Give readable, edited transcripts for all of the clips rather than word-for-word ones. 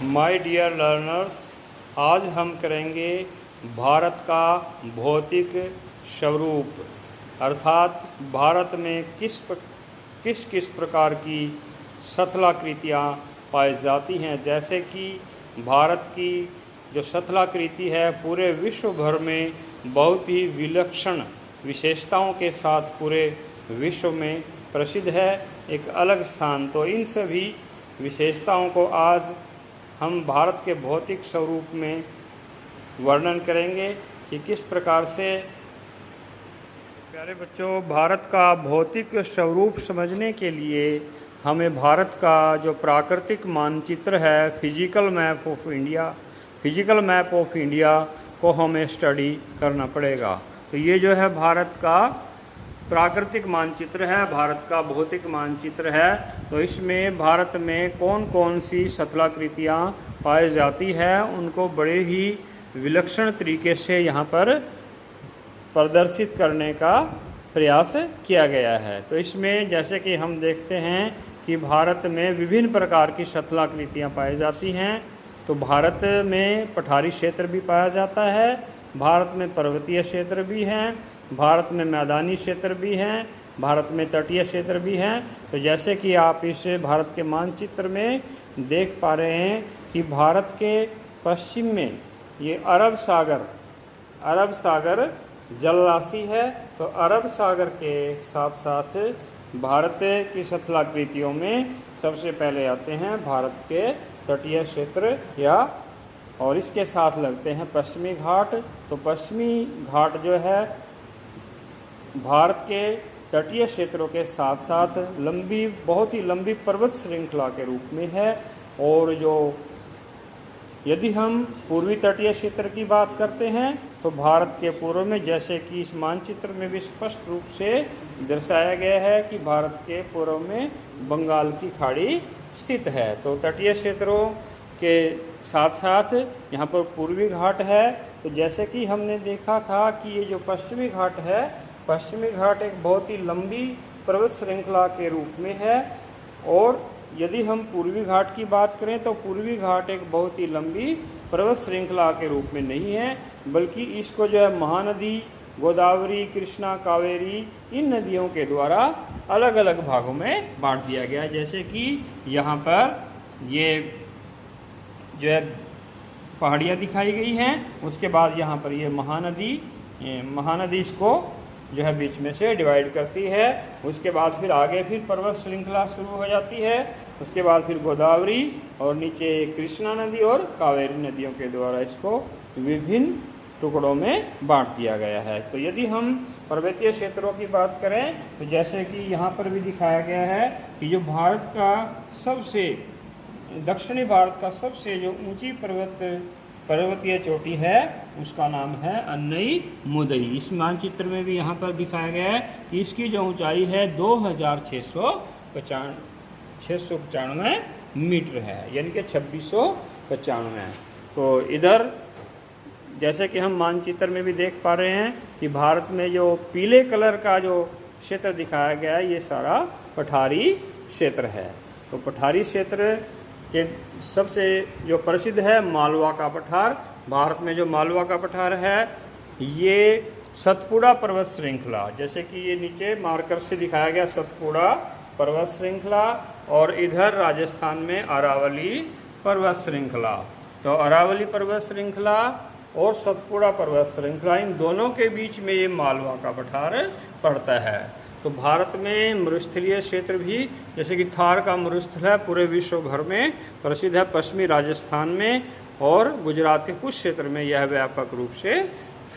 My dear learners, आज हम करेंगे भारत का भौतिक स्वरूप, अर्थात भारत में किस किस प्रकार की शथलाकृतियाँ पाई जाती हैं। जैसे कि भारत की जो शथलाकृति है पूरे विश्व भर में बहुत ही विलक्षण विशेषताओं के साथ पूरे विश्व में प्रसिद्ध है, एक अलग स्थान। तो इन सभी विशेषताओं को आज हम भारत के भौतिक स्वरूप में वर्णन करेंगे कि किस प्रकार से। प्यारे बच्चों, भारत का भौतिक स्वरूप समझने के लिए हमें भारत का जो प्राकृतिक मानचित्र है, फिजिकल मैप ऑफ इंडिया को हमें स्टडी करना पड़ेगा। तो ये जो है भारत का प्राकृतिक मानचित्र है, भारत का भौतिक मानचित्र है। तो इसमें भारत में कौन कौन सी शथलाकृतियाँ पाई जाती है उनको बड़े ही विलक्षण तरीके से यहाँ पर प्रदर्शित करने का प्रयास किया गया है। तो इसमें जैसे कि हम देखते हैं कि भारत में विभिन्न प्रकार की शथलाकृतियाँ पाई जाती हैं। तो भारत में पठारी क्षेत्र भी पाया जाता है, भारत में पर्वतीय क्षेत्र भी हैं, भारत में मैदानी क्षेत्र भी हैं, भारत में तटीय क्षेत्र भी हैं। तो जैसे कि आप इस भारत के मानचित्र में देख पा रहे हैं कि भारत के पश्चिम में ये अरब सागर जलराशि है। तो अरब सागर के साथ साथ भारत की शथलाकृतियों में सबसे पहले आते हैं भारत के तटीय क्षेत्र और इसके साथ लगते हैं पश्चिमी घाट। तो पश्चिमी घाट जो है भारत के तटीय क्षेत्रों के साथ साथ बहुत ही लंबी पर्वत श्रृंखला के रूप में है। और जो यदि हम पूर्वी तटीय क्षेत्र की बात करते हैं तो भारत के पूर्व में, जैसे कि इस मानचित्र में भी स्पष्ट रूप से दर्शाया गया है कि भारत के पूर्व में बंगाल की खाड़ी स्थित है। तो तटीय क्षेत्रों के साथ साथ यहाँ पर पूर्वी घाट है। तो जैसे कि हमने देखा था कि ये जो पश्चिमी घाट है, पश्चिमी घाट एक बहुत ही लंबी पर्वत श्रृंखला के रूप में है। और यदि हम पूर्वी घाट की बात करें तो पूर्वी घाट एक बहुत ही लंबी पर्वत श्रृंखला के रूप में नहीं है, बल्कि इसको जो है महानदी गोदावरी, कृष्णा, कावेरी, इन नदियों के द्वारा अलग अलग भागों में बांट दिया गया है। जैसे कि यहाँ पर ये जो है पहाड़ियाँ दिखाई गई हैं, उसके बाद यहाँ पर ये महानदी इसको जो है बीच में से डिवाइड करती है। उसके बाद फिर आगे फिर पर्वत श्रृंखला शुरू हो जाती है। उसके बाद फिर गोदावरी और नीचे कृष्णा नदी और कावेरी नदियों के द्वारा इसको विभिन्न टुकड़ों में बांट दिया गया है। तो यदि हम पर्वतीय क्षेत्रों की बात करें तो जैसे कि यहाँ पर भी दिखाया गया है कि जो दक्षिणी भारत का सबसे जो ऊंची पर्वतीय चोटी है उसका नाम है अन्नई-मुदई। इस मानचित्र में भी यहाँ पर दिखाया गया है कि इसकी जो ऊंचाई है 2695 मीटर है, यानी कि 2695। तो इधर जैसे कि हम मानचित्र में भी देख पा रहे हैं कि भारत में जो पीले कलर का जो क्षेत्र दिखाया गया है ये सारा पठारी क्षेत्र है। तो पठारी क्षेत्र के सबसे जो प्रसिद्ध है मालवा का पठार। भारत में जो मालवा का पठार है ये सतपुड़ा पर्वत श्रृंखला, जैसे कि ये नीचे मार्कर से दिखाया गया सतपुड़ा पर्वत श्रृंखला, और इधर राजस्थान में अरावली पर्वत श्रृंखला। तो अरावली पर्वत श्रृंखला और सतपुड़ा पर्वत श्रृंखला, इन दोनों के बीच में ये मालवा का पठार पड़ता है। तो भारत में मरुस्थलीय क्षेत्र भी, जैसे कि थार का मरुस्थल है, पूरे विश्व भर में प्रसिद्ध है। पश्चिमी राजस्थान में और गुजरात के कुछ क्षेत्र में यह व्यापक रूप से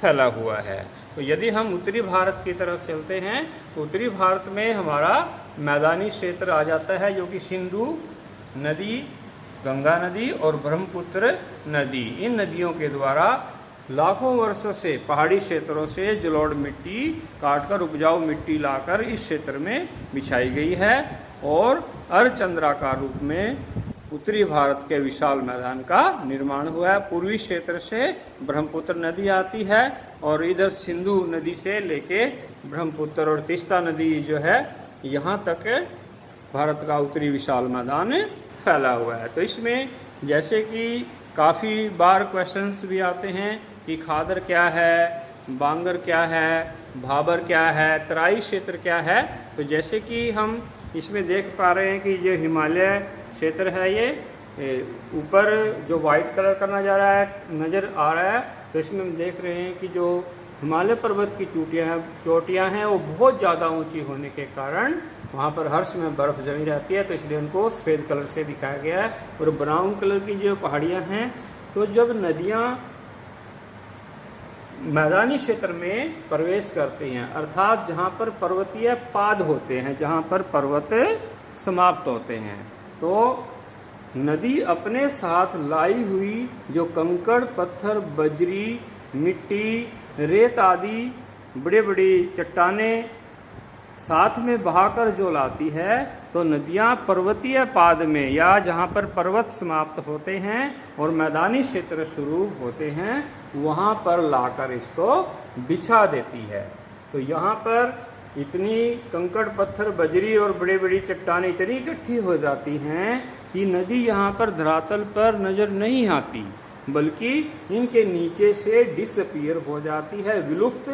फैला हुआ है। तो यदि हम उत्तरी भारत की तरफ चलते हैं तो उत्तरी भारत में हमारा मैदानी क्षेत्र आ जाता है, जो कि सिंधु नदी, गंगा नदी और ब्रह्मपुत्र नदी, इन नदियों के द्वारा लाखों वर्षों से पहाड़ी क्षेत्रों से जलोढ़ मिट्टी काटकर उपजाऊ मिट्टी लाकर इस क्षेत्र में बिछाई गई है। और अर्धचंद्राकार रूप में उत्तरी भारत के विशाल मैदान का निर्माण हुआ है। पूर्वी क्षेत्र से ब्रह्मपुत्र नदी आती है और इधर सिंधु नदी से लेके ब्रह्मपुत्र और तीस्ता नदी जो है यहाँ तक भारत का उत्तरी विशाल मैदान फैला हुआ है। तो इसमें जैसे कि काफ़ी बार क्वेश्चंस भी आते हैं कि खादर क्या है, बांगर क्या है, भाबर क्या है, तराई क्षेत्र क्या है। तो जैसे कि हम इसमें देख पा रहे हैं कि ये हिमालय क्षेत्र है, ये ऊपर जो वाइट कलर का नज़र आ रहा है, तो इसमें हम देख रहे हैं कि जो हिमालय पर्वत की चोटियाँ हैं वो बहुत ज़्यादा ऊंची होने के कारण वहाँ पर हर समय बर्फ़ जमी रहती है, तो इसलिए उनको सफ़ेद कलर से दिखाया गया है। और ब्राउन कलर की जो पहाड़ियाँ हैं, तो जब नदियाँ मैदानी क्षेत्र में प्रवेश करती हैं, अर्थात जहाँ पर पर्वतीय पाद होते हैं, जहाँ पर पर्वत समाप्त होते हैं, तो नदी अपने साथ लाई हुई जो कंकड़, पत्थर, बजरी, मिट्टी, रेत आदि बड़े बड़ी चट्टानें साथ में बहाकर जो लाती है, तो नदियाँ पर्वतीय पाद में या जहाँ पर पर्वत समाप्त होते हैं और मैदानी क्षेत्र शुरू होते हैं, वहाँ पर लाकर इसको बिछा देती है। तो यहाँ पर इतनी कंकड़, पत्थर, बजरी और बड़ी बड़ी चट्टानें इतनी इकट्ठी हो जाती हैं कि नदी यहाँ पर धरातल पर नज़र नहीं आती, बल्कि इनके नीचे से डिसअपीयर हो जाती है, विलुप्त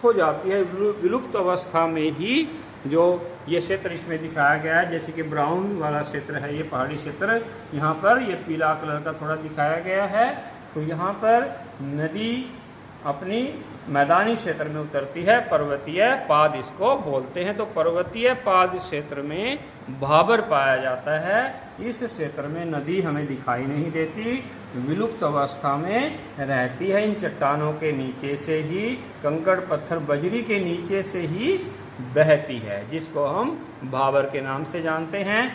हो जाती है। विलुप्त अवस्था में ही जो ये क्षेत्र इसमें दिखाया गया है, जैसे कि ब्राउन वाला क्षेत्र है, ये पहाड़ी क्षेत्र, यहाँ पर ये पीला कलर का थोड़ा दिखाया गया है। तो यहाँ पर नदी अपनी मैदानी क्षेत्र में उतरती है, पर्वतीय पाद इसको बोलते हैं। तो पर्वतीय पाद क्षेत्र में भाबर पाया जाता है। इस क्षेत्र में नदी हमें दिखाई नहीं देती, विलुप्त अवस्था में रहती है। इन चट्टानों के नीचे से ही, कंकड़, पत्थर, बजरी के नीचे से ही बहती है, जिसको हम भाबर के नाम से जानते हैं।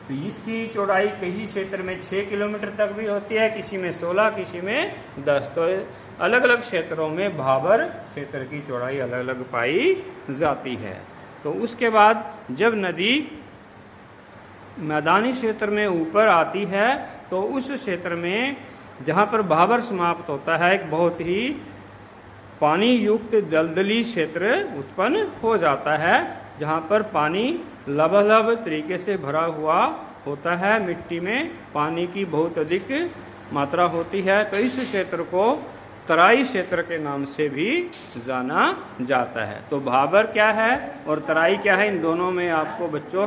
तो इसकी चौड़ाई किसी क्षेत्र में 6 किलोमीटर तक भी होती है, किसी में 16, किसी में 10। तो अलग अलग क्षेत्रों में भाबर क्षेत्र की चौड़ाई अलग अलग पाई जाती है। तो उसके बाद जब नदी मैदानी क्षेत्र में ऊपर आती है, तो उस क्षेत्र में जहाँ पर भाबर समाप्त होता है, एक बहुत ही पानी युक्त दलदली क्षेत्र उत्पन्न हो जाता है, जहाँ पर पानी लबालब तरीके से भरा हुआ होता है, मिट्टी में पानी की बहुत अधिक मात्रा होती है। तो इस क्षेत्र को तराई क्षेत्र के नाम से भी जाना जाता है। तो भाबर क्या है और तराई क्या है, इन दोनों में आपको बच्चों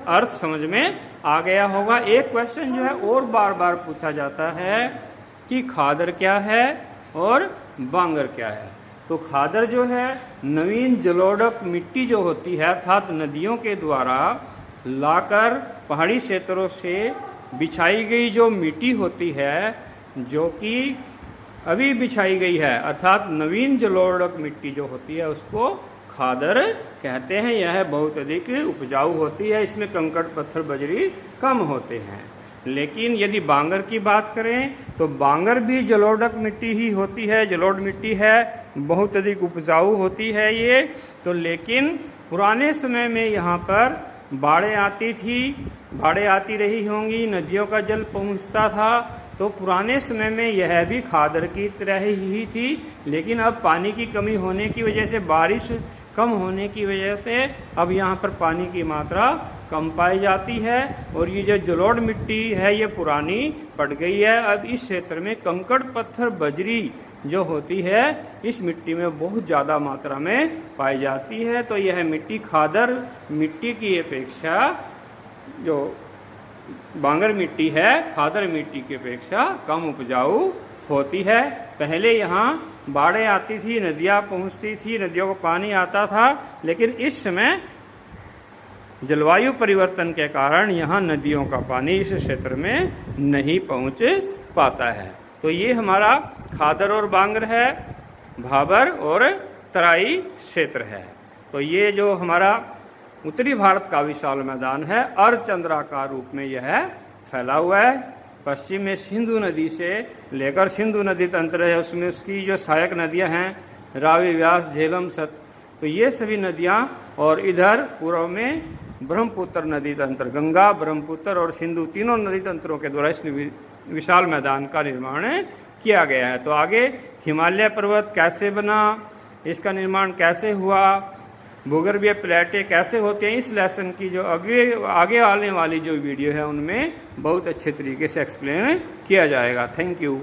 अर्थ समझ में आ गया होगा। एक क्वेश्चन जो है और बार बार पूछा जाता है कि खादर क्या है और बांगर क्या है। तो खादर जो है नवीन जलोढ़क मिट्टी जो होती है, अर्थात नदियों के द्वारा लाकर पहाड़ी क्षेत्रों से बिछाई गई जो मिट्टी होती है, जो कि अभी बिछाई गई है, अर्थात नवीन जलोढ़क मिट्टी जो होती है उसको खादर कहते हैं। यह बहुत अधिक उपजाऊ होती है, इसमें कंकड़, पत्थर, बजरी कम होते हैं। लेकिन यदि बांगर की बात करें तो बांगर भी जलोढ़क मिट्टी ही होती है, जलोढ़ मिट्टी है, बहुत अधिक उपजाऊ होती है ये। तो लेकिन पुराने समय में यहाँ पर बाढ़ें आती थी, बाढ़ें आती रही होंगी, नदियों का जल पहुँचता था, तो पुराने समय में यह भी खादर की तरह ही थी। लेकिन अब पानी की कमी होने की वजह से, बारिश कम होने की वजह से अब यहाँ पर पानी की मात्रा कम पाई जाती है और ये जो जलोढ़ मिट्टी है ये पुरानी पड़ गई है। अब इस क्षेत्र में कंकड़, पत्थर, बजरी जो होती है इस मिट्टी में बहुत ज़्यादा मात्रा में पाई जाती है। तो यह मिट्टी खादर मिट्टी की अपेक्षा, जो बांगर मिट्टी है, खादर मिट्टी की अपेक्षा कम उपजाऊ होती है। पहले यहाँ बाढ़ें आती थी, नदियाँ पहुँचती थी, नदियों को पानी आता था, लेकिन इस समय जलवायु परिवर्तन के कारण यहाँ नदियों का पानी इस क्षेत्र में नहीं पहुँच पाता है। तो ये हमारा खादर और बांगर है, भाबर और तराई क्षेत्र है। तो ये जो हमारा उत्तरी भारत का विशाल मैदान है, अर्धचंद्राकार रूप में यह फैला हुआ है। पश्चिम में सिंधु नदी से लेकर, सिंधु नदी तंत्र है, उसमें उसकी जो सहायक नदियां हैं, रावी, व्यास, झेलम, सत, तो ये सभी नदियां, और इधर पूर्व में ब्रह्मपुत्र नदी तंत्र, गंगा, ब्रह्मपुत्र और सिंधु तीनों नदी तंत्रों के द्वारा इस विशाल मैदान का निर्माण किया गया है। तो आगे हिमालय पर्वत कैसे बना, इसका निर्माण कैसे हुआ, भूगर्भीय प्लेटें कैसे होते हैं, इस लेसन की जो आगे आने वाली जो वीडियो है उनमें बहुत अच्छे तरीके से एक्सप्लेन किया जाएगा। Thank you.